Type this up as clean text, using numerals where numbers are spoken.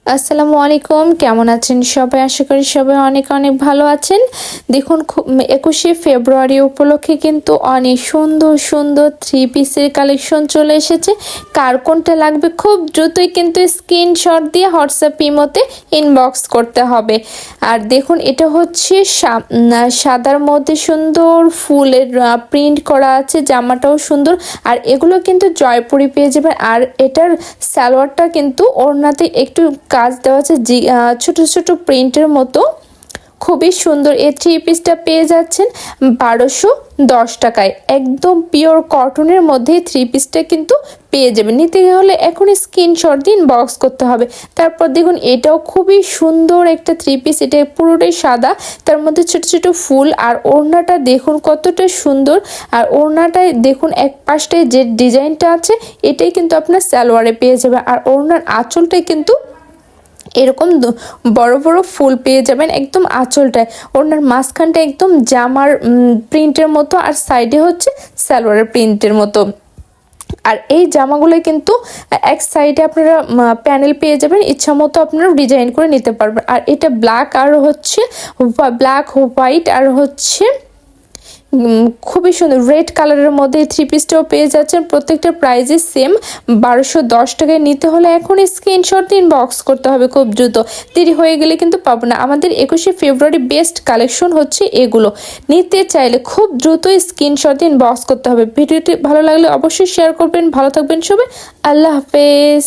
আসসালামু আলাইকুম, কেমন আছেন সবাই? আশা করি সবাই অনেক অনেক ভালো আছেন। দেখুন 21শে ফেব্রুয়ারি উপলক্ষে কিন্তু অনেক সুন্দর সুন্দর থ্রি পিসের কালেকশন চলে এসেছে। কার কোনটা লাগবে খুব দ্রুতই কিন্তু স্ক্রিনশট দিয়ে হোয়াটসঅ্যাপ ইমোতে ইনবক্স করতে হবে। আর দেখুন এটা হচ্ছে সাদার মধ্যে সুন্দর ফুলের প্রিন্ট করা আছে, জামাটাও সুন্দর। আর এগুলো কিন্তু জয়পুরি পেয়ে যাবেন। আর এটার সালোয়ারটা কিন্তু ওড়নাতে একটু কাজ দেওয়া আছে, ছোট ছোট প্রিন্টের মতো, খুবই সুন্দর। এই থ্রি পিসটা পেয়ে যাচ্ছেন 1210 টাকায়। একদম পিওর কটনের মধ্যে থ্রি পিসটা কিন্তু পেয়ে যাবেন। নিতে হলে এখন স্ক্রিনশট দিন, বক্স করতে হবে। তারপর দেখুন এটাও খুবই সুন্দর একটা থ্রি পিস, এটা পুরোটাই সাদা, তার মধ্যে ছোট ছোট ফুল। আর ওড়নাটা দেখুন কতটা সুন্দর। আর ওড়নাটায় দেখুন এক পাশটায় যে ডিজাইনটা আছে এটাই কিন্তু আপনার সালোয়ারে পেয়ে যাবে। আর ওড়নার আঁচলটাই কিন্তু এরকম বড় বড় ফুল পেয়ে যাবেন একদম আঁচলটায়। ওনার মাঝখানটা একদম জামার প্রিন্টের মতো, আর সাইডে হচ্ছে সালোয়ারের প্রিন্টের মতো। আর এই জামাগুলো কিন্তু এক সাইডে আপনারা প্যানেল পেয়ে যাবেন, ইচ্ছা মতো আপনারা ডিজাইন করে নিতে পারবেন। আর এটা ব্ল্যাক আর হচ্ছে ব্ল্যাক হোয়াইট আর হচ্ছে খুবই সুন্দর রেড কালারের মধ্যে থ্রি পিসটাও পেয়ে যাচ্ছেন। প্রত্যেকটা প্রাইসই সেম 1210 টাকায়। নিতে হলে এখন স্ক্রিনশট দিন, বক্স করতে হবে খুব দ্রুত, দেরি হয়ে গেলে কিন্তু পাবো না। আমাদের 21শে ফেব্রুয়ারি বেস্ট কালেকশন হচ্ছে এগুলো। নিতে চাইলে খুব দ্রুত স্ক্রিনশট দিন, বক্স করতে হবে। ভিডিওটি ভালো লাগলে অবশ্যই শেয়ার করবেন। ভালো থাকবেন সবাই, আল্লাহ হাফেজ।